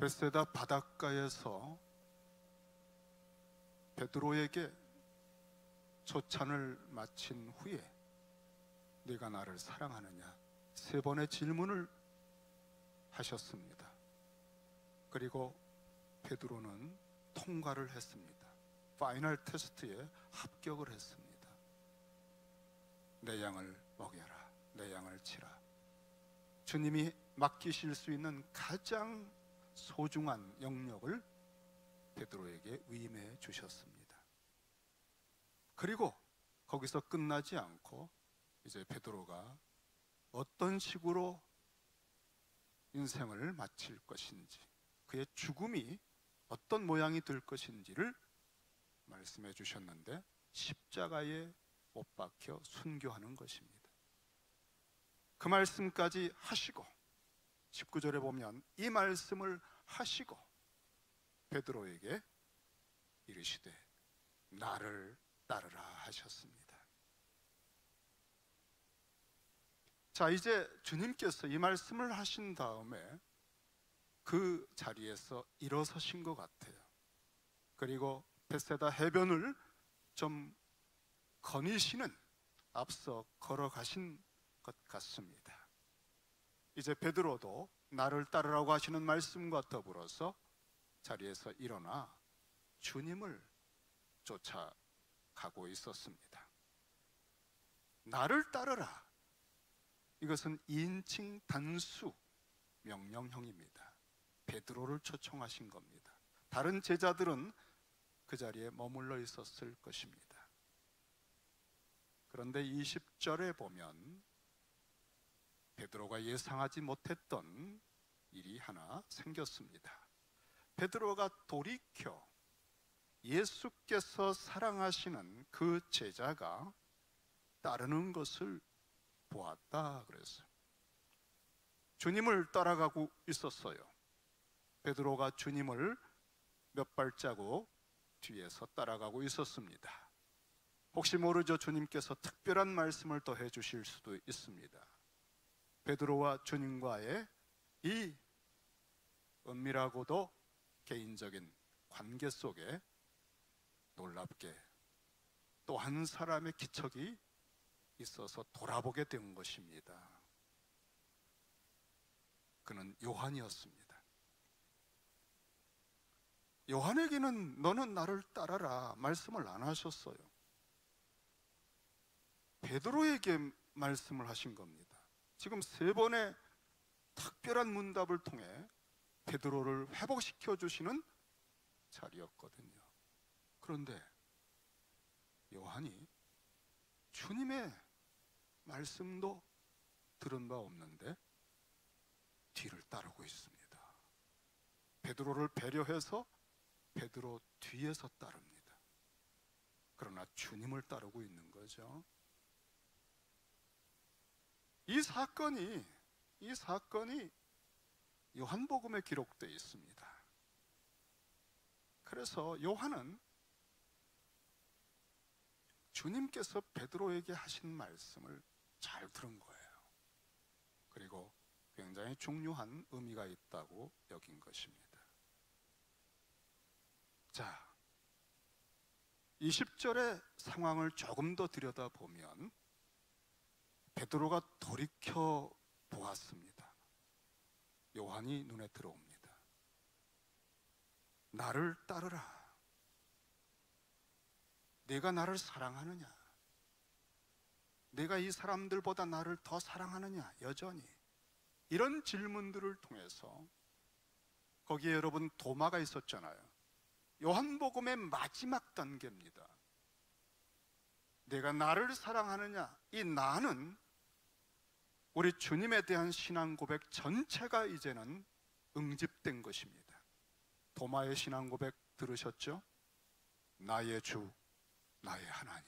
벳세다 바닷가에서 베드로에게 조찬을 마친 후에 네가 나를 사랑하느냐 3번의 질문을 하셨습니다. 그리고 베드로는 통과를 했습니다. 파이널 테스트에 합격을 했습니다. 내 양을 먹여라, 내 양을 치라. 주님이 맡기실 수 있는 가장 소중한 영역을 베드로에게 위임해 주셨습니다. 그리고 거기서 끝나지 않고 이제 베드로가 어떤 식으로 인생을 마칠 것인지, 그의 죽음이 어떤 모양이 될 것인지를 말씀해 주셨는데, 십자가에 못 박혀 순교하는 것입니다. 그 말씀까지 하시고 19절에 보면 이 말씀을 하시고 베드로에게 이르시되 나를 따르라 하셨습니다. 자, 이제 주님께서 이 말씀을 하신 다음에 그 자리에서 일어서신 것 같아요. 그리고 벳세다 해변을 좀 거니시는, 앞서 걸어가신 것 같습니다. 이제 베드로도 나를 따르라고 하시는 말씀과 더불어서 자리에서 일어나 주님을 쫓아가고 있었습니다. 나를 따르라, 이것은 2인칭 단수 명령형입니다. 베드로를 초청하신 겁니다. 다른 제자들은 그 자리에 머물러 있었을 것입니다. 그런데 20절에 보면 베드로가 예상하지 못했던 일이 하나 생겼습니다. 베드로가 돌이켜 예수께서 사랑하시는 그 제자가 따르는 것을 보았다 그랬어요. 주님을 따라가고 있었어요. 베드로가 주님을 몇 발자국 뒤에서 따라가고 있었습니다. 혹시 모르죠, 주님께서 특별한 말씀을 더 해주실 수도 있습니다. 베드로와 주님과의 이 은밀하고도 개인적인 관계 속에 놀랍게 또 한 사람의 기척이 있어서 돌아보게 된 것입니다. 그는 요한이었습니다. 요한에게는 너는 나를 따라라 말씀을 안 하셨어요. 베드로에게 말씀을 하신 겁니다. 지금 3번의 특별한 문답을 통해 베드로를 회복시켜 주시는 자리였거든요. 그런데 요한이 주님의 말씀도 들은 바 없는데 뒤를 따르고 있습니다. 베드로를 배려해서 베드로 뒤에서 따릅니다. 그러나 주님을 따르고 있는 거죠. 이 사건이 요한복음에 기록되어 있습니다. 그래서 요한은 주님께서 베드로에게 하신 말씀을 잘 들은 거예요. 그리고 굉장히 중요한 의미가 있다고 여긴 것입니다. 자, 20절의 상황을 조금 더 들여다보면 베드로가 돌이켜 보았습니다. 요한이 눈에 들어옵니다. 나를 따르라. 내가 나를 사랑하느냐? 내가 이 사람들보다 나를 더 사랑하느냐? 여전히 이런 질문들을 통해서, 거기에 여러분 도마가 있었잖아요. 요한복음의 마지막 단계입니다. 내가 나를 사랑하느냐? 이 나는 우리 주님에 대한 신앙 고백 전체가 이제는 응집된 것입니다. 도마의 신앙 고백 들으셨죠? 나의 주, 나의 하나님.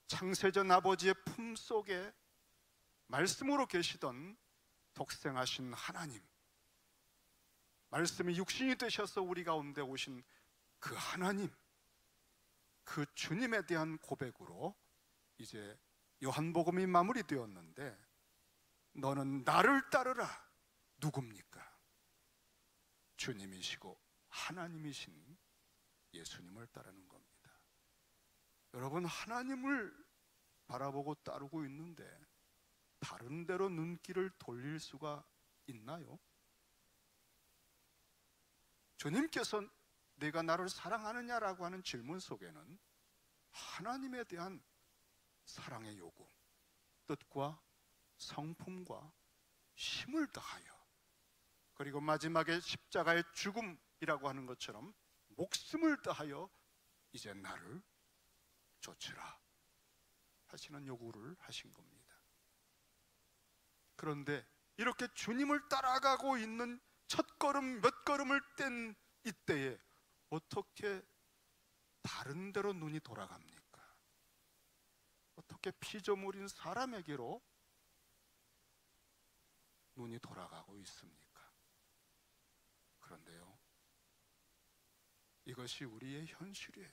창세전 아버지의 품속에 말씀으로 계시던 독생하신 하나님, 말씀이 육신이 되셔서 우리 가운데 오신 그 하나님, 그 주님에 대한 고백으로 이제 요한복음이 마무리되었는데, 너는 나를 따르라. 누굽니까? 주님이시고 하나님이신 예수님을 따르는 겁니다. 여러분, 하나님을 바라보고 따르고 있는데 다른 데로 눈길을 돌릴 수가 있나요? 주님께서 내가 나를 사랑하느냐라고 하는 질문 속에는 하나님에 대한 사랑의 요구, 뜻과 성품과 힘을 다하여, 그리고 마지막에 십자가의 죽음이라고 하는 것처럼 목숨을 다하여 이제 나를 좇으라 하시는 요구를 하신 겁니다. 그런데 이렇게 주님을 따라가고 있는 첫 걸음 몇 걸음을 뗀 이때에 어떻게 다른 데로 눈이 돌아갑니까? 어떻게 피조물인 사람에게로 눈이 돌아가고 있습니까? 그런데요, 이것이 우리의 현실이에요.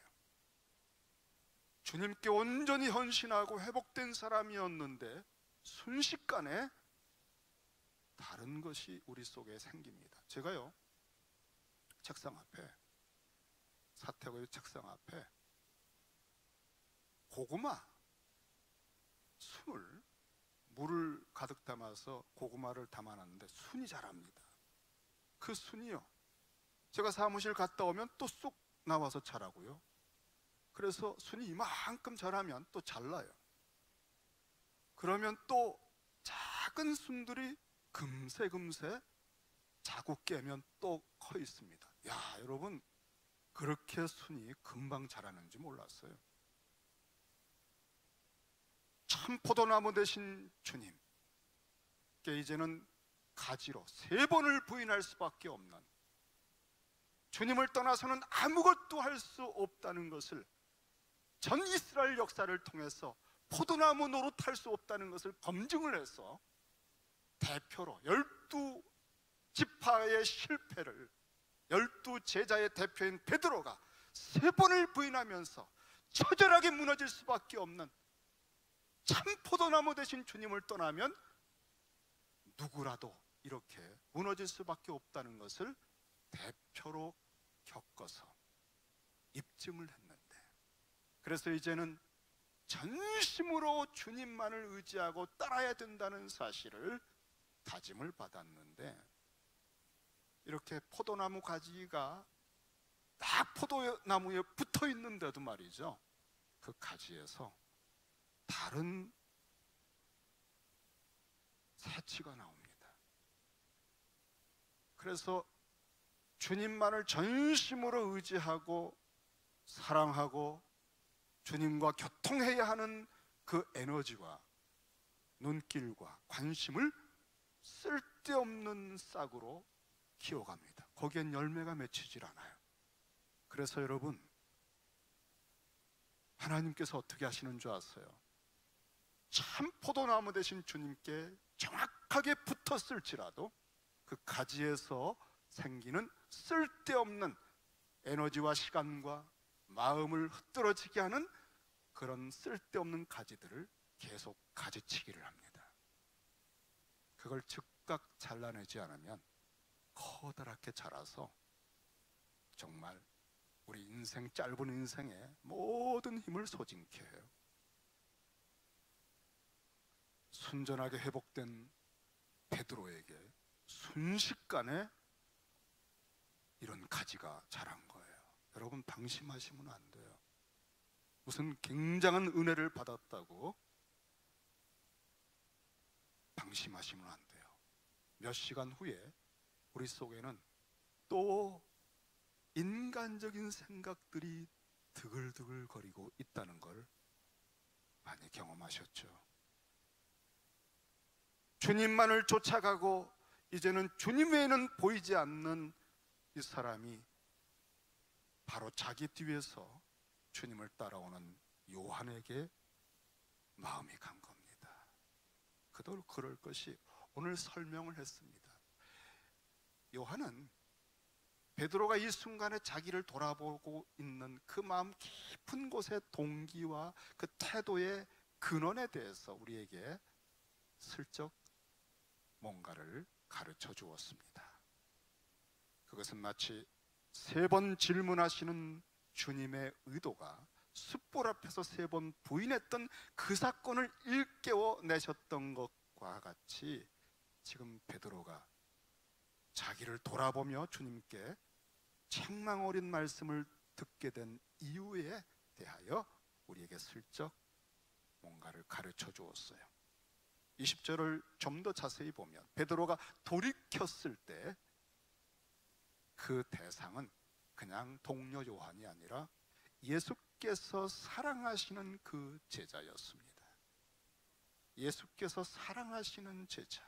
주님께 온전히 헌신하고 회복된 사람이었는데 순식간에 다른 것이 우리 속에 생깁니다. 제가요, 책상 앞에, 사택의 책상 앞에 고구마 순을, 물을 가득 담아서 고구마를 담아놨는데 순이 자랍니다. 그 순이요, 제가 사무실 갔다 오면 또 쏙 나와서 자라고요. 그래서 순이 이만큼 자라면 또 잘라요. 그러면 또 작은 순들이 금세 자국 깨면 또 커 있습니다. 야, 여러분, 그렇게 순이 금방 자라는지 몰랐어요. 참 포도나무 되신 주님께 이제는 가지로 3번을 부인할 수밖에 없는, 주님을 떠나서는 아무것도 할 수 없다는 것을 전 이스라엘 역사를 통해서 포도나무 노릇할 수 없다는 것을 검증을 해서 대표로 12지파의 실패를 12제자의 대표인 베드로가 3번을 부인하면서 처절하게 무너질 수밖에 없는, 참 포도나무 되신 주님을 떠나면 누구라도 이렇게 무너질 수밖에 없다는 것을 대표로 겪어서 입증을 했는데, 그래서 이제는 전심으로 주님만을 의지하고 따라야 된다는 사실을 다짐을 받았는데, 이렇게 포도나무 가지가 딱 포도나무에 붙어 있는데도 말이죠, 그 가지에서 다른 새치가 나옵니다. 그래서 주님만을 전심으로 의지하고 사랑하고 주님과 교통해야 하는 그 에너지와 눈길과 관심을 쓸데없는 싹으로 키워갑니다. 거기엔 열매가 맺히질 않아요. 그래서 여러분, 하나님께서 어떻게 하시는 줄 아세요? 참 포도나무 되신 주님께 정확하게 붙었을지라도 그 가지에서 생기는 쓸데없는 에너지와 시간과 마음을 흐트러지게 하는 그런 쓸데없는 가지들을 계속 가지치기를 합니다. 그걸 즉각 잘라내지 않으면 커다랗게 자라서 정말 우리 인생, 짧은 인생에 모든 힘을 소진케 해요. 순전하게 회복된 베드로에게 순식간에 이런 가지가 자란 거예요. 여러분, 방심하시면 안 돼요. 무슨 굉장한 은혜를 받았다고 방심하시면 안 돼요. 몇 시간 후에 우리 속에는 또 인간적인 생각들이 드글드글 거리고 있다는 걸 많이 경험하셨죠. 주님만을 쫓아가고 이제는 주님 외에는 보이지 않는 이 사람이 바로 자기 뒤에서 주님을 따라오는 요한에게 마음이 간 겁니다. 그도 그럴 것이 오늘 설명을 했습니다. 요한은 베드로가 이 순간에 자기를 돌아보고 있는 그 마음 깊은 곳의 동기와 그 태도의 근원에 대해서 우리에게 슬쩍 뭔가를 가르쳐 주었습니다. 그것은 마치 3번 질문하시는 주님의 의도가 숯불 앞에서 3번 부인했던 그 사건을 일깨워내셨던 것과 같이 지금 베드로가 자기를 돌아보며 주님께 책망 어린 말씀을 듣게 된 이유에 대하여 우리에게 슬쩍 뭔가를 가르쳐 주었어요. 20절을 좀 더 자세히 보면 베드로가 돌이켰을 때 그 대상은 그냥 동료 요한이 아니라 예수께서 사랑하시는 그 제자였습니다. 예수께서 사랑하시는 제자,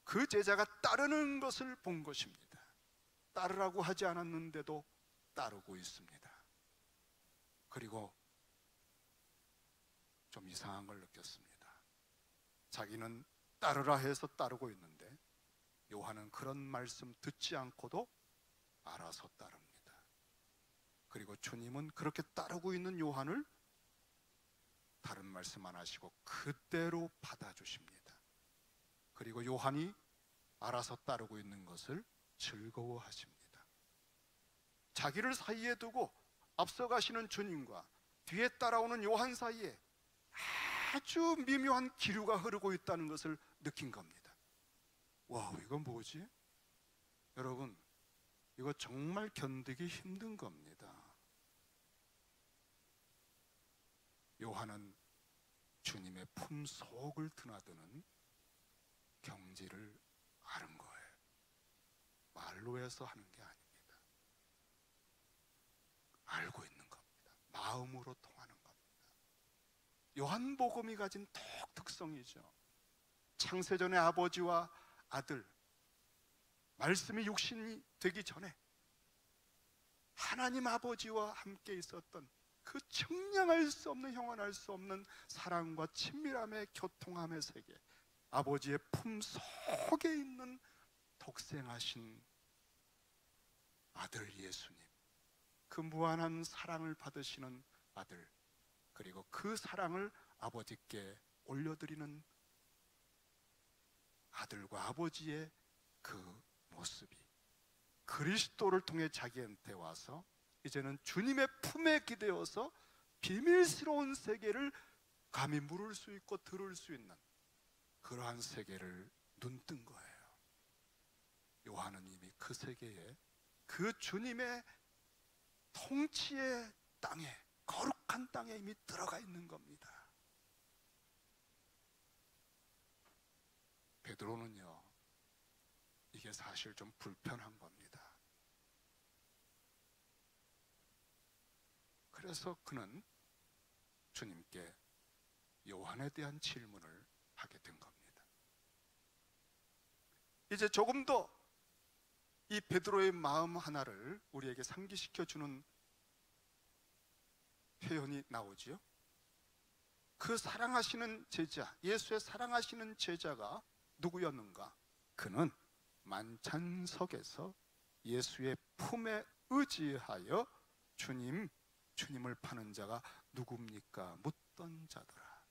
그 제자가 따르는 것을 본 것입니다. 따르라고 하지 않았는데도 따르고 있습니다. 그리고 좀 이상한 걸 느꼈습니다. 자기는 따르라 해서 따르고 있는데 요한은 그런 말씀 듣지 않고도 알아서 따릅니다. 그리고 주님은 그렇게 따르고 있는 요한을 다른 말씀 안 하시고 그대로 받아주십니다. 그리고 요한이 알아서 따르고 있는 것을 즐거워하십니다. 자기를 사이에 두고 앞서가시는 주님과 뒤에 따라오는 요한 사이에 아주 미묘한 기류가 흐르고 있다는 것을 느낀 겁니다. 와, 이건 뭐지? 여러분, 이거 정말 견디기 힘든 겁니다. 요한은 주님의 품속을 드나드는 경지를 아는 거예요. 말로 해서 하는 게 아닙니다. 알고 있는 겁니다. 마음으로 통하는 겁니다. 요한복음이 가진 특성이죠. 창세전의 아버지와 아들, 말씀이 육신이 되기 전에 하나님 아버지와 함께 있었던 그 측량할 수 없는, 형언할 수 없는 사랑과 친밀함의 교통함의 세계, 아버지의 품속에 있는 독생하신 아들 예수님, 그 무한한 사랑을 받으시는 아들, 그리고 그 사랑을 아버지께 올려드리는 아들과 아버지의 그 모습이 그리스도를 통해 자기한테 와서 이제는 주님의 품에 기대어서 비밀스러운 세계를 감히 물을 수 있고 들을 수 있는 그러한 세계를 눈뜬 거예요. 요한은 이미 그 세계에, 그 주님의 통치의 땅에, 거룩한 땅에 이미 들어가 있는 겁니다. 베드로는요, 이게 사실 좀 불편한 겁니다. 그래서 그는 주님께 요한에 대한 질문을 하게 된 겁니다. 이제 조금 더 이 베드로의 마음 하나를 우리에게 상기시켜 주는 표현이 나오지요. 그 사랑하시는 제자, 예수의 사랑하시는 제자가 누구였는가? 그는 만찬석에서 예수의 품에 의지하여 주님을 파는 자가 누굽니까? 묻던 자더라.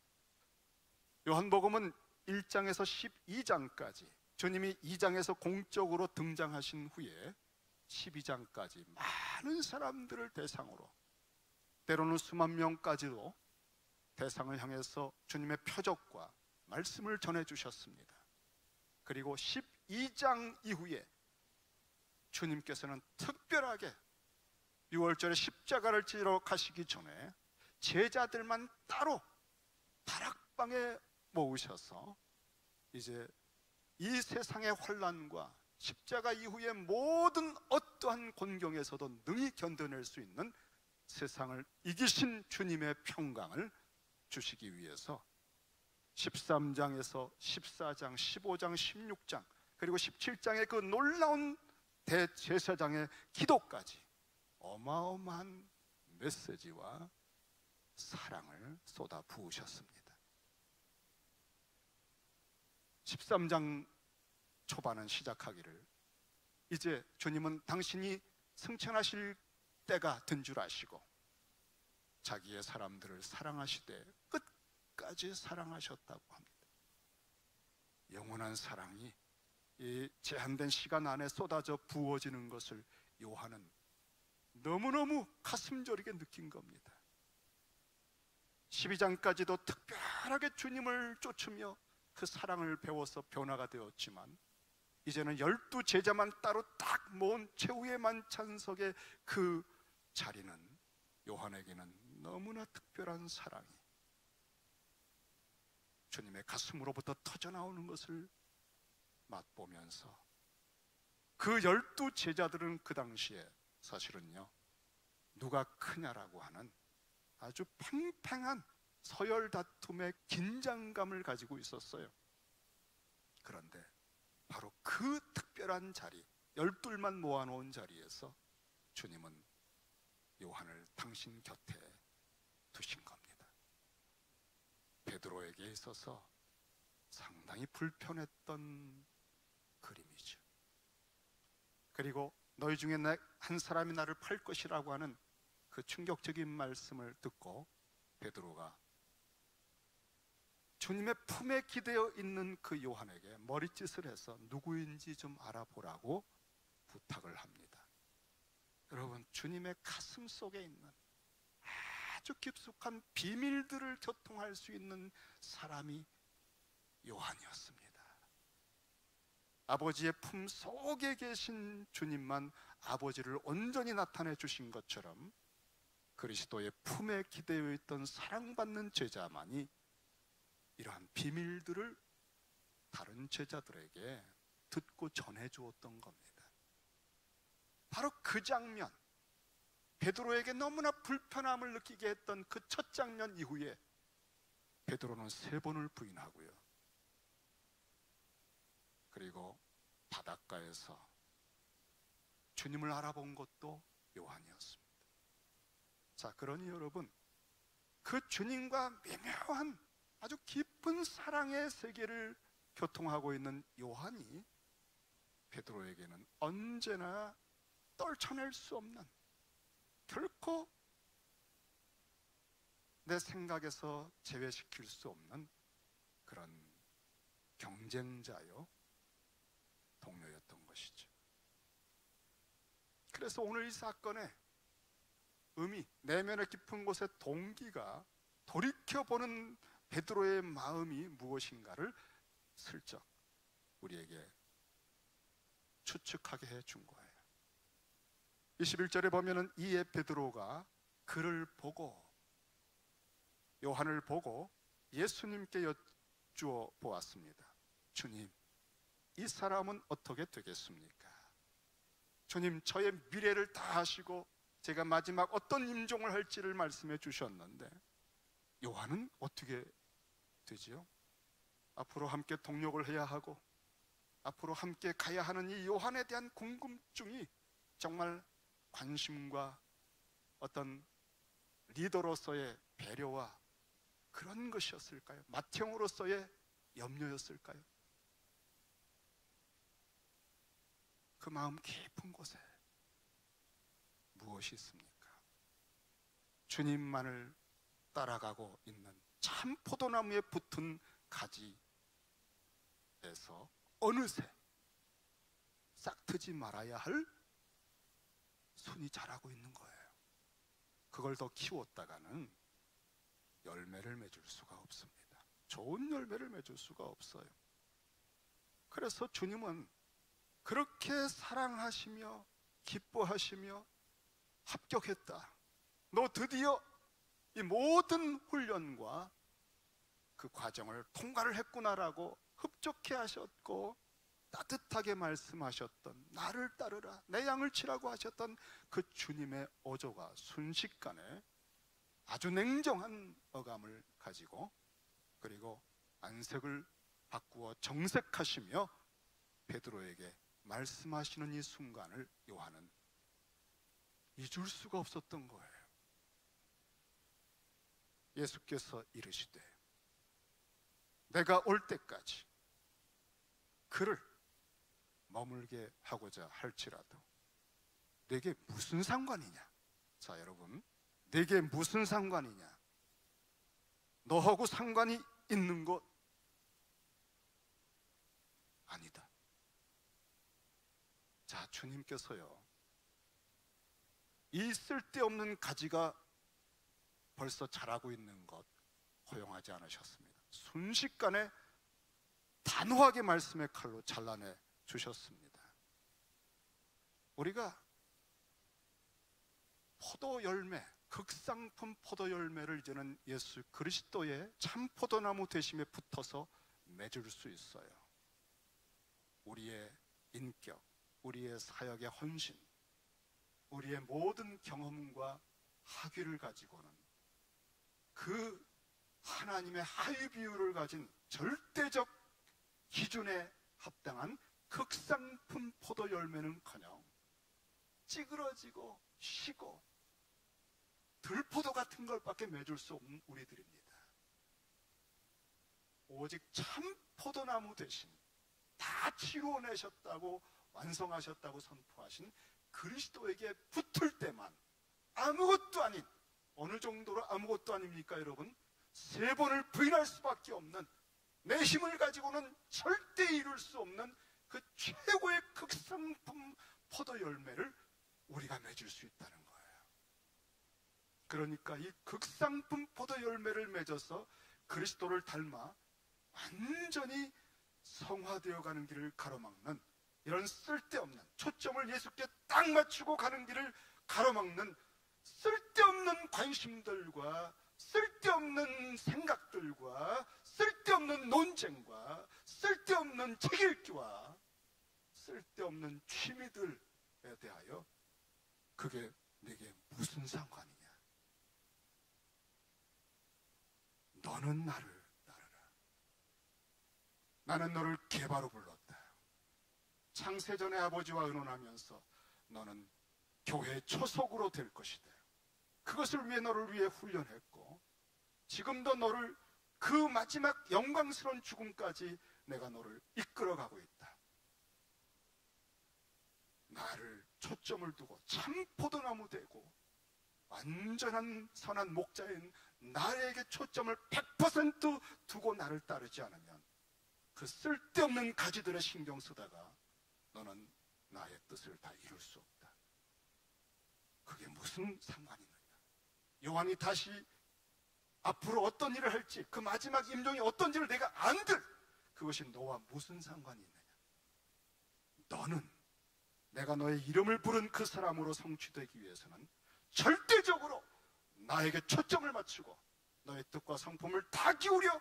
요한복음은 1장에서 12장까지 주님이 2장에서 공적으로 등장하신 후에 12장까지 많은 사람들을 대상으로, 때로는 수만 명까지도 대상을 향해서 주님의 표적과 말씀을 전해주셨습니다. 그리고 12장 이후에 주님께서는 특별하게 6월절에 십자가를 지러 가시기 전에 제자들만 따로 다락방에 모으셔서 이제 이 세상의 환난과 십자가 이후의 모든 어떠한 곤경에서도 능히 견뎌낼 수 있는 세상을 이기신 주님의 평강을 주시기 위해서 13장에서 14장, 15장, 16장, 그리고 17장의 그 놀라운 대제사장의 기도까지 어마어마한 메시지와 사랑을 쏟아 부으셨습니다. 13장 초반은 시작하기를, 이제 주님은 당신이 승천하실 때가 된 줄 아시고 자기의 사람들을 사랑하시되 끝까지 사랑하셨다고 합니다. 영원한 사랑이 이 제한된 시간 안에 쏟아져 부어지는 것을 요한은 너무너무 가슴 저리게 느낀 겁니다. 12장까지도 특별하게 주님을 쫓으며 그 사랑을 배워서 변화가 되었지만, 이제는 12 제자만 따로 딱 모은 최후의 만찬석의 그 자리는 요한에게는 너무나 특별한 사랑이 주님의 가슴으로부터 터져나오는 것을 맛보면서, 그 12 제자들은 그 당시에 사실은요, 누가 크냐라고 하는 아주 팽팽한 서열 다툼의 긴장감을 가지고 있었어요. 그런데 바로 그 특별한 자리, 12만 모아놓은 자리에서 주님은 요한을 당신 곁에 두신 겁니다. 베드로에게 있어서 상당히 불편했던 그림이죠. 그리고 너희 중에 한 사람이 나를 팔 것이라고 하는 그 충격적인 말씀을 듣고 베드로가 주님의 품에 기대어 있는 그 요한에게 머리짓을 해서 누구인지 좀 알아보라고 부탁을 합니다. 여러분, 주님의 가슴 속에 있는 아주 깊숙한 비밀들을 교통할 수 있는 사람이 요한이었습니다. 아버지의 품 속에 계신 주님만 아버지를 온전히 나타내 주신 것처럼, 그리스도의 품에 기대어 있던 사랑받는 제자만이 이러한 비밀들을 다른 제자들에게 듣고 전해 주었던 겁니다. 바로 그 장면, 베드로에게 너무나 불편함을 느끼게 했던 그 첫 장면 이후에 베드로는 3번을 부인하고요, 그리고 바닷가에서 주님을 알아본 것도 요한이었습니다. 자, 그러니 여러분, 그 주님과 미묘한 아주 깊은 사랑의 세계를 교통하고 있는 요한이 베드로에게는 언제나 떨쳐낼 수 없는, 결코 내 생각에서 제외시킬 수 없는 그런 경쟁자요, 동료였던 것이죠. 그래서 오늘 이 사건의 의미, 내면의 깊은 곳의 동기가 돌이켜보는 베드로의 마음이 무엇인가를 슬쩍 우리에게 추측하게 해준 거예요. 21절에 보면은 이에 베드로가 그를 보고, 요한을 보고 예수님께 여쭈어 보았습니다. 주님, 이 사람은 어떻게 되겠습니까? 주님, 저의 미래를 다 아시고 제가 마지막 어떤 임종을 할지를 말씀해 주셨는데 요한은 어떻게 되지요? 앞으로 함께 동력을 해야 하고 앞으로 함께 가야 하는 이 요한에 대한 궁금증이 정말 관심과 어떤 리더로서의 배려와 그런 것이었을까요? 맏형으로서의 염려였을까요? 그 마음 깊은 곳에 무엇이 있습니까? 주님만을 따라가고 있는 참 포도나무에 붙은 가지에서 어느새 싹트지 말아야 할 순이 자라고 있는 거예요. 그걸 더 키웠다가는 열매를 맺을 수가 없습니다. 좋은 열매를 맺을 수가 없어요. 그래서 주님은 그렇게 사랑하시며 기뻐하시며 합격했다, 너 드디어 이 모든 훈련과 그 과정을 통과를 했구나라고 흡족해 하셨고 따뜻하게 말씀하셨던, 나를 따르라, 내 양을 치라고 하셨던 그 주님의 어조가 순식간에 아주 냉정한 어감을 가지고, 그리고 안색을 바꾸어 정색하시며 베드로에게 말씀하시는 이 순간을 요한은 잊을 수가 없었던 거예요. 예수께서 이르시되 내가 올 때까지 그를 머물게 하고자 할지라도 내게 무슨 상관이냐? 자, 여러분, 내게 무슨 상관이냐? 너하고 상관이 있는 것 아니다. 자, 주님께서요, 이 쓸데없는 가지가 벌써 자라고 있는 것 허용하지 않으셨습니다. 순식간에 단호하게 말씀의 칼로 잘라내 주셨습니다. 우리가 포도 열매, 극상품 포도 열매를 이제는 예수 그리스도의 참 포도나무 되심에 붙어서 맺을 수 있어요. 우리의 인격, 우리의 사역의 헌신, 우리의 모든 경험과 학위를 가지고는 그 하나님의 하위 비율을 가진 절대적 기준에 합당한 극상품 포도 열매는커녕 찌그러지고 쉬고 들포도 같은 것밖에 맺을 수 없는 우리들입니다. 오직 참 포도나무 대신 다 치루어내셨다고 완성하셨다고 선포하신 그리스도에게 붙을 때만 아무것도 아닌, 어느 정도로 아무것도 아닙니까 여러분? 3번을 부인할 수밖에 없는, 내 힘을 가지고는 절대 이룰 수 없는 그 최고의 극상품 포도 열매를 우리가 맺을 수 있다는 거예요. 그러니까 이 극상품 포도 열매를 맺어서 그리스도를 닮아 완전히 성화되어 가는 길을 가로막는, 이런 쓸데없는, 초점을 예수께 딱 맞추고 가는 길을 가로막는 쓸데없는 관심들과 쓸데없는 생각들과 쓸데없는 논쟁과 쓸데없는 책 읽기와 쓸데없는 취미들에 대하여 그게 내게 무슨 상관이냐? 너는 나를 따르라. 나는 너를 개바로 불렀다. 창세전에 아버지와 의논하면서 너는 교회 초석으로 될 것이다. 그것을 위해 너를 위해 훈련했고, 지금도 너를 그 마지막 영광스러운 죽음까지 내가 너를 이끌어가고 있다. 나를 초점을 두고 참 포도나무 되고 완전한 선한 목자인 나에게 초점을 100% 두고 나를 따르지 않으면 그 쓸데없는 가지들에 신경 쓰다가 너는 나의 뜻을 다 이룰 수 없다. 그게 무슨 상관이 있느냐? 요한이 다시 앞으로 어떤 일을 할지, 그 마지막 임종이 어떤지를 내가 안들, 그것이 너와 무슨 상관이 있느냐? 너는 내가 너의 이름을 부른 그 사람으로 성취되기 위해서는 절대적으로 나에게 초점을 맞추고 너의 뜻과 성품을 다 기울여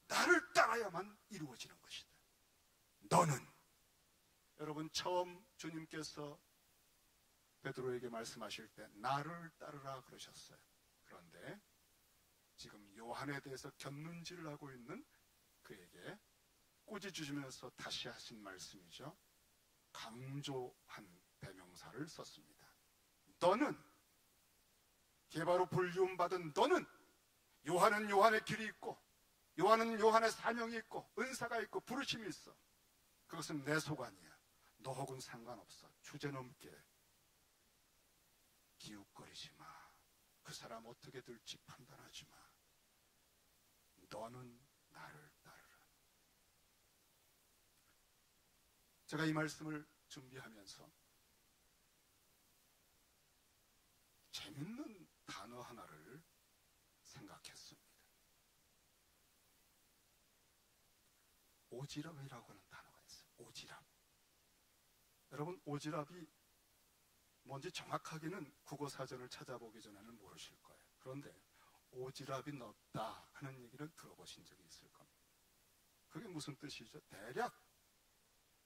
나를 따라야만 이루어지는 것이다. 너는, 여러분, 처음 주님께서 베드로에게 말씀하실 때 나를 따르라 그러셨어요. 그런데 지금 요한에 대해서 곁눈질을 하고 있는 그에게 꾸짖으시면서 다시 하신 말씀이죠. 강조한 대명사를 썼습니다. 너는, 개바로 불리움받은 너는, 요한은 요한의 길이 있고 요한은 요한의 사명이 있고 은사가 있고 부르심이 있어. 그것은 내 소관이야. 너하고는 상관없어. 주제넘게 기웃거리지 마. 그 사람 어떻게 될지 판단하지 마. 너는 나를 따르라. 제가 이 말씀을 준비하면서 재밌는 단어 하나를 생각했습니다. 오지랖이라고 하는 단어가 있어요. 오지랖. 여러분, 오지랖이 뭔지 정확하게는 국어사전을 찾아보기 전에는 모르실 거예요. 그런데 오지랖이 넓다 하는 얘기를 들어보신 적이 있을 겁니다. 그게 무슨 뜻이죠? 대략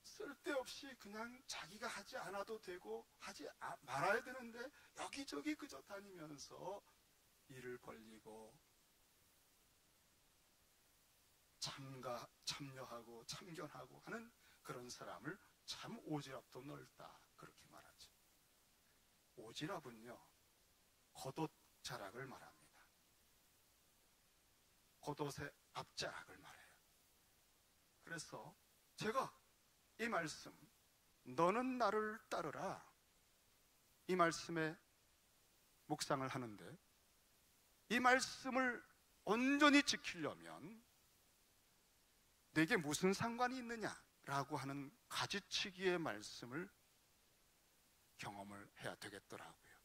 쓸데없이 그냥 자기가 하지 않아도 되고 하지 말아야 되는데 여기저기 그저 다니면서 일을 벌리고 참여하고 참견하고 하는 그런 사람을 참 오지랖도 넓다 그렇게 말하죠. 오지랖은요, 겉옷 자락을 말합니다. 겉옷의 앞자락을 말해요. 그래서 제가 이 말씀, 너는 나를 따르라, 이 말씀에 묵상을 하는데, 이 말씀을 온전히 지키려면 내게 무슨 상관이 있느냐라고 하는 가지치기의 말씀을 경험을 해야 되겠더라고요.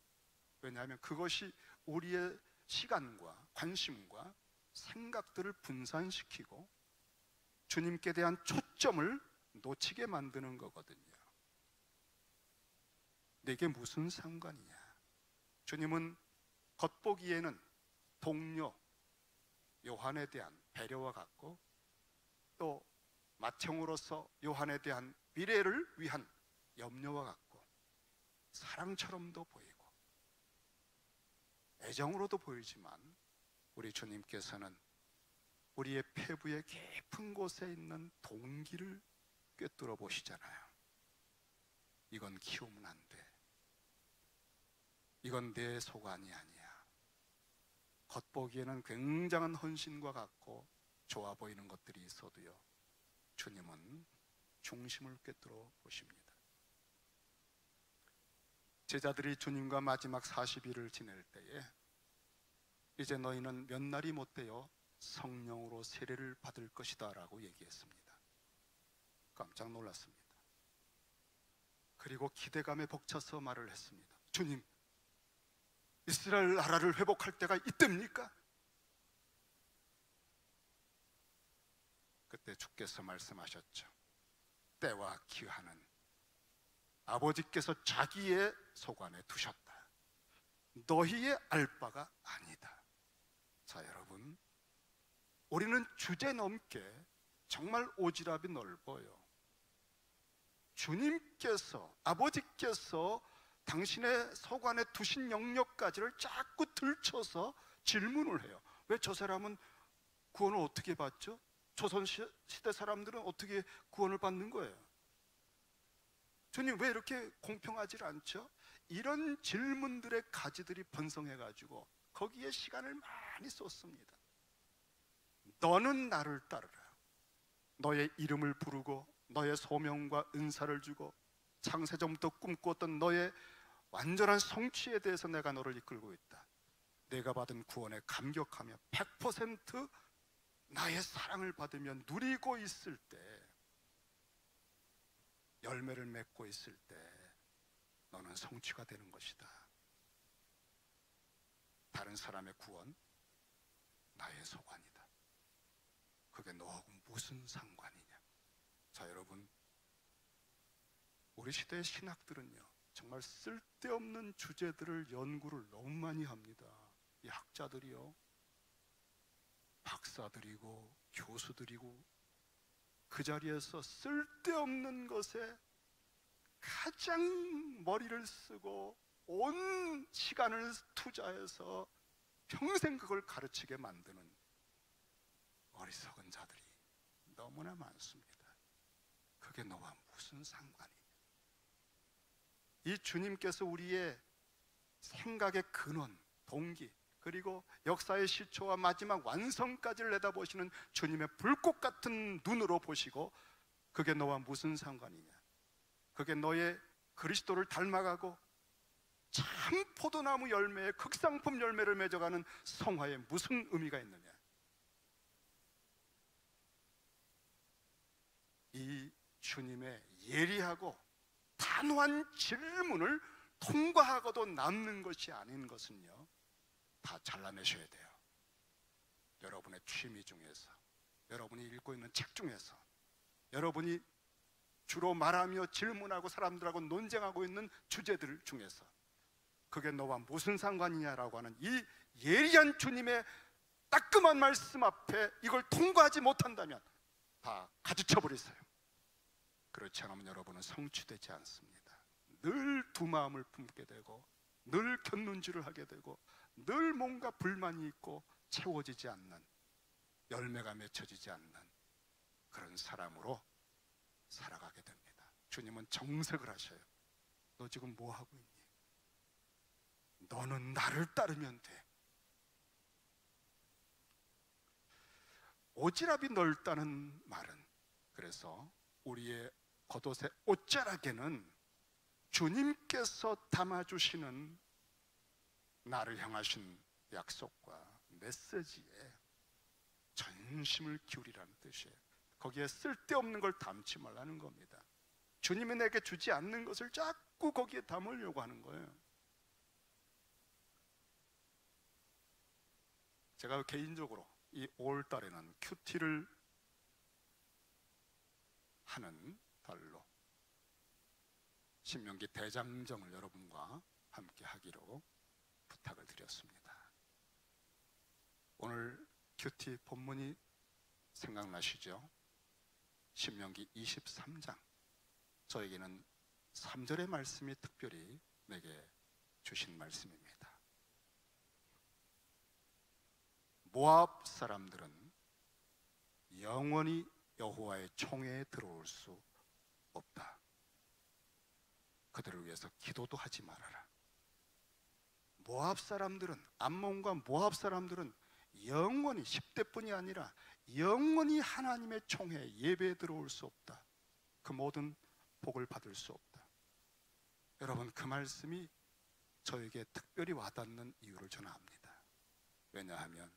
왜냐하면 그것이 우리의 시간과 관심과 생각들을 분산시키고 주님께 대한 초점을 놓치게 만드는 거거든요. 내게 무슨 상관이냐? 주님은 겉보기에는 동료 요한에 대한 배려와 같고, 또 맏형으로서 요한에 대한 미래를 위한 염려와 같고, 사랑처럼도 보이고 애정으로도 보이지만, 우리 주님께서는 우리의 폐부의 깊은 곳에 있는 동기를 꿰뚫어 보시잖아요. 이건 키우면 안 돼. 이건 내 소관이 아니야. 겉보기에는 굉장한 헌신과 같고 좋아 보이는 것들이 있어도요, 주님은 중심을 꿰뚫어 보십니다. 제자들이 주님과 마지막 40일을 지낼 때에 이제 너희는 몇 날이 못되어 성령으로 세례를 받을 것이다 라고 얘기했습니다. 깜짝 놀랐습니다. 그리고 기대감에 벅차서 말을 했습니다. 주님, 이스라엘 나라를 회복할 때가 이때입니까? 그때 주께서 말씀하셨죠. 때와 기한은 아버지께서 자기의 소관에 두셨다. 너희의 알 바가 아니다. 자, 여러분, 우리는 주제넘게 정말 오지랖이 넓어요. 주님께서, 아버지께서 당신의 소관에 두신 영역까지를 자꾸 들춰서 질문을 해요. 왜 저 사람은 구원을 어떻게 받죠? 조선시대 사람들은 어떻게 구원을 받는 거예요? 주님, 왜 이렇게 공평하지 않죠? 이런 질문들의 가지들이 번성해가지고 거기에 시간을 많이 쏟습니다. 너는 나를 따르라. 너의 이름을 부르고 너의 소명과 은사를 주고 창세전부터 꿈꾸었던 너의 완전한 성취에 대해서 내가 너를 이끌고 있다. 내가 받은 구원에 감격하며 100% 나의 사랑을 받으며 누리고 있을 때, 열매를 맺고 있을 때 너는 성취가 되는 것이다. 다른 사람의 구원, 나의 소관이다. 그게 너하고 무슨 상관이냐? 자, 여러분, 우리 시대의 신학들은요, 정말 쓸데없는 주제들을 연구를 너무 많이 합니다. 이 학자들이요, 박사들이고 교수들이고 그 자리에서 쓸데없는 것에 가장 머리를 쓰고 온 시간을 투자해서 평생 그걸 가르치게 만드는 어리석은 자들이 너무나 많습니다. 그게 너와 무슨 상관이냐? 이 주님께서 우리의 생각의 근원, 동기, 그리고 역사의 시초와 마지막 완성까지를 내다보시는 주님의 불꽃 같은 눈으로 보시고, 그게 너와 무슨 상관이냐? 그게 너의 그리스도를 닮아가고 참 포도나무 열매에 극상품 열매를 맺어가는 성화에 무슨 의미가 있느냐? 이 주님의 예리하고 단호한 질문을 통과하고도 남는 것이 아닌 것은요, 다 잘라내셔야 돼요. 여러분의 취미 중에서, 여러분이 읽고 있는 책 중에서, 여러분이 주로 말하며 질문하고 사람들하고 논쟁하고 있는 주제들 중에서, 그게 너와 무슨 상관이냐라고 하는 이 예리한 주님의 따끔한 말씀 앞에 이걸 통과하지 못한다면 다 가지쳐버리세요. 그렇지 않으면 여러분은 성취되지 않습니다. 늘 두 마음을 품게 되고, 늘 곁눈질을 하게 되고, 늘 뭔가 불만이 있고 채워지지 않는, 열매가 맺혀지지 않는 그런 사람으로 살아가게 됩니다. 주님은 정색을 하셔요. 너 지금 뭐 하고 있니? 너는 나를 따르면 돼. 오지랖이 넓다는 말은, 그래서 우리의 겉옷의 옷자락에는 주님께서 담아주시는 나를 향하신 약속과 메시지에 전심을 기울이라는 뜻이에요. 거기에 쓸데없는 걸 담지 말라는 겁니다. 주님이 내게 주지 않는 것을 자꾸 자꾸 거기에 담으려고 하는 거예요. 제가 개인적으로 이 5월 달에는 큐티를 하는 달로 신명기 대장정을 여러분과 함께 하기로 부탁을 드렸습니다. 오늘 큐티 본문이 생각나시죠? 신명기 23장. 저에게는 3절의 말씀이 특별히 내게 주신 말씀입니다. 모압 사람들은 영원히 여호와의 총회에 들어올 수 없다. 그들을 위해서 기도도 하지 말아라. 모압 사람들은, 암몬과 모압 사람들은 영원히 10대뿐이 아니라 영원히 하나님의 총회 예배에 들어올 수 없다. 그 모든 복을 받을 수 없다. 여러분, 그 말씀이 저에게 특별히 와닿는 이유를 저는 압니다. 왜냐하면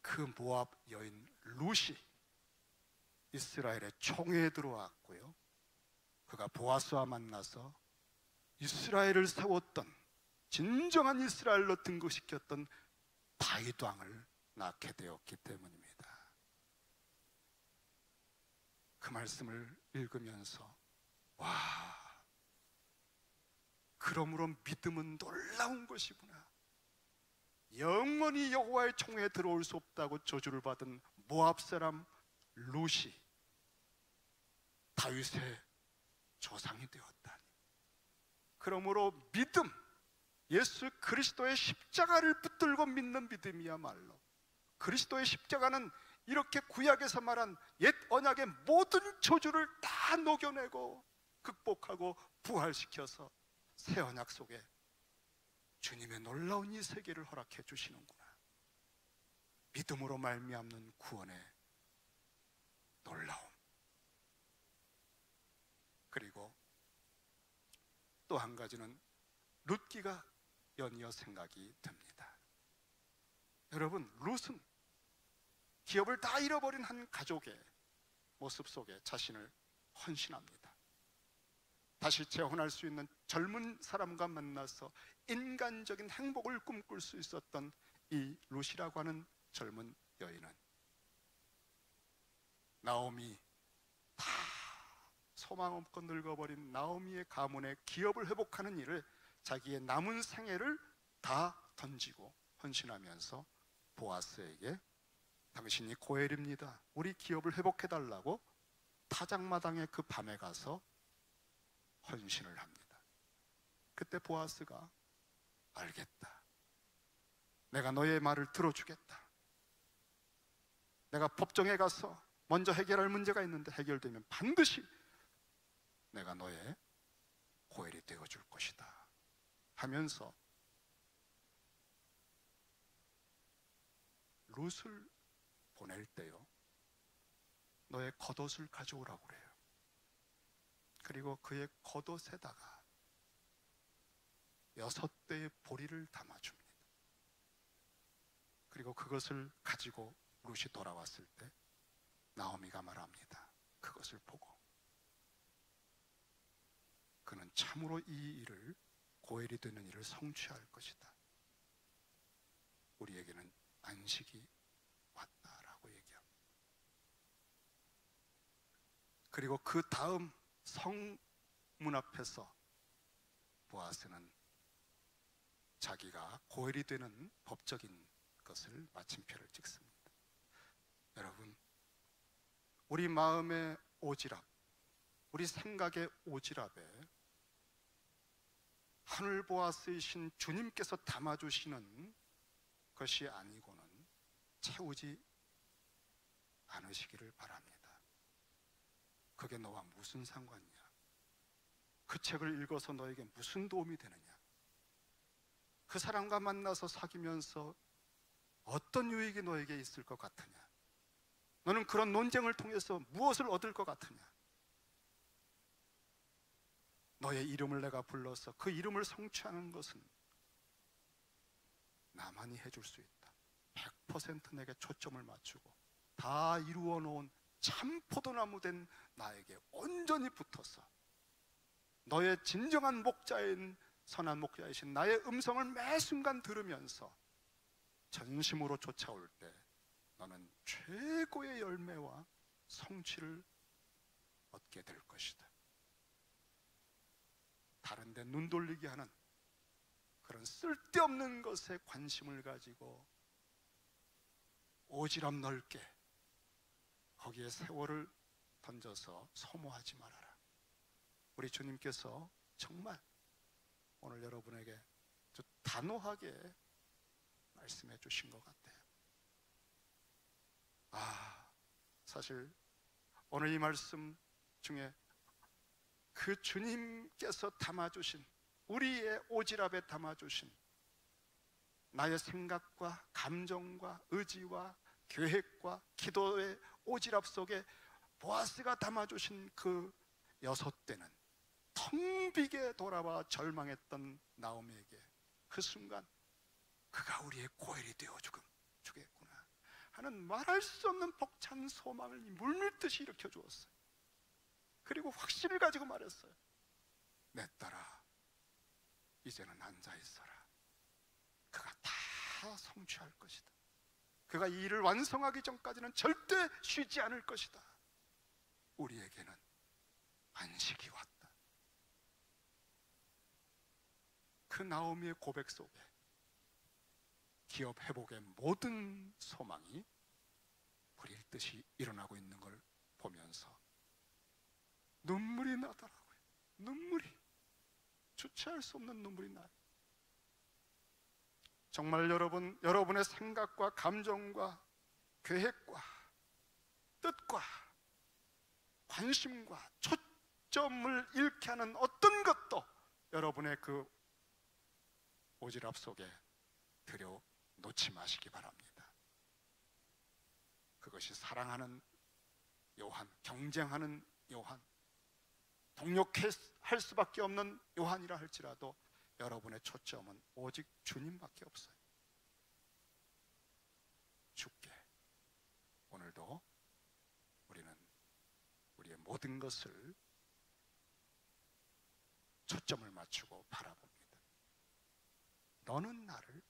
그 모압 여인 룻이 이스라엘의 총회에 들어왔고요, 그가 보아스와 만나서 이스라엘을 세웠던, 진정한 이스라엘로 등극시켰던 다윗 왕을 낳게 되었기 때문입니다. 그 말씀을 읽으면서 와, 그러므로 믿음은 놀라운 것이구나. 영원히 여호와의 총회에 들어올 수 없다고 저주를 받은 모압 사람 룻이 다윗의 조상이 되었다니. 그러므로 믿음, 예수 그리스도의 십자가를 붙들고 믿는 믿음이야말로, 그리스도의 십자가는 이렇게 구약에서 말한 옛 언약의 모든 저주를 다 녹여내고 극복하고 부활시켜서 새 언약 속에 주님의 놀라운 이 세계를 허락해 주시는구나. 믿음으로 말미암는 구원의 놀라움. 그리고 또 한 가지는 룻기가 연이어 생각이 듭니다. 여러분, 룻은 기업을 다 잃어버린 한 가족의 모습 속에 자신을 헌신합니다. 다시 재혼할 수 있는 젊은 사람과 만나서 인간적인 행복을 꿈꿀 수 있었던 이 룻이라고 하는 젊은 여인은 나오미, 다 소망 없고 늙어버린 나오미의 가문의 기업을 회복하는 일을, 자기의 남은 생애를 다 던지고 헌신하면서 보아스에게 당신이 고엘입니다, 우리 기업을 회복해달라고 타작마당의 그 밤에 가서 헌신을 합니다. 그때 보아스가 알겠다, 내가 너의 말을 들어주겠다, 내가 법정에 가서 먼저 해결할 문제가 있는데 해결되면 반드시 내가 너의 고엘이 되어줄 것이다 하면서 룻을 보낼 때요, 너의 겉옷을 가져오라고 그래요. 그리고 그의 겉옷에다가 6대의 보리를 담아줍니다. 그리고 그것을 가지고 룻이 돌아왔을 때 나오미가 말합니다. 그것을 보고 그는 참으로 이 일을, 고엘이 되는 일을 성취할 것이다. 우리에게는 안식이 왔다라고 얘기합니다. 그리고 그 다음 성문 앞에서 보아스는 자기가 고엘이 되는 법적인 것을 마침표를 찍습니다. 여러분, 우리 마음의 오지랖, 우리 생각의 오지랖에 하늘 보아스이신 주님께서 담아주시는 것이 아니고는 채우지 않으시기를 바랍니다. 그게 너와 무슨 상관이야? 그 책을 읽어서 너에게 무슨 도움이 되느냐? 그 사람과 만나서 사귀면서 어떤 유익이 너에게 있을 것 같으냐? 너는 그런 논쟁을 통해서 무엇을 얻을 것 같으냐? 너의 이름을 내가 불러서 그 이름을 성취하는 것은 나만이 해줄 수 있다. 100% 내게 초점을 맞추고 다 이루어 놓은 참 포도나무 된 나에게 온전히 붙어서 너의 진정한 목자인 선한 목자이신 나의 음성을 매 순간 들으면서 전심으로 쫓아올 때 너는 최고의 열매와 성취를 얻게 될 것이다. 다른 데 눈 돌리게 하는 그런 쓸데없는 것에 관심을 가지고 오지랖 넓게 거기에 세월을 던져서 소모하지 말아라. 우리 주님께서 정말 오늘 여러분에게 아주 단호하게 말씀해 주신 것 같아요. 사실 오늘 이 말씀 중에 그 주님께서 담아주신, 우리의 오지랖에 담아주신 나의 생각과 감정과 의지와 계획과 기도의 오지랖 속에 보아스가 담아주신 그 6대는 텅 비게 돌아와 절망했던 나오미에게 그 순간 그가 우리의 고엘이 되어 주겠구나 하는 말할 수 없는 벅찬 소망을 물밀듯이 일으켜 주었어요. 그리고 확신을 가지고 말했어요. 내 딸아, 이제는 앉아 있어라. 그가 다 성취할 것이다. 그가 이 일을 완성하기 전까지는 절대 쉬지 않을 것이다. 우리에게는 안식이 왔다. 그 나오미의 고백 속에 기업 회복의 모든 소망이 불일 듯이 일어나고 있는 걸 보면서 눈물이 나더라고요. 눈물이, 주체할 수 없는 눈물이 나요. 정말 여러분의 생각과 감정과 계획과 뜻과 관심과 초점을 잃게 하는 어떤 것도 여러분의 그 오지랖 속에 들여 놓지 마시기 바랍니다. 그것이 사랑하는 요한, 경쟁하는 요한, 동력할 수밖에 없는 요한이라 할지라도 여러분의 초점은 오직 주님밖에 없어요. 주께 오늘도 우리는 우리의 모든 것을 초점을 맞추고 바라봅니다. 너는 나를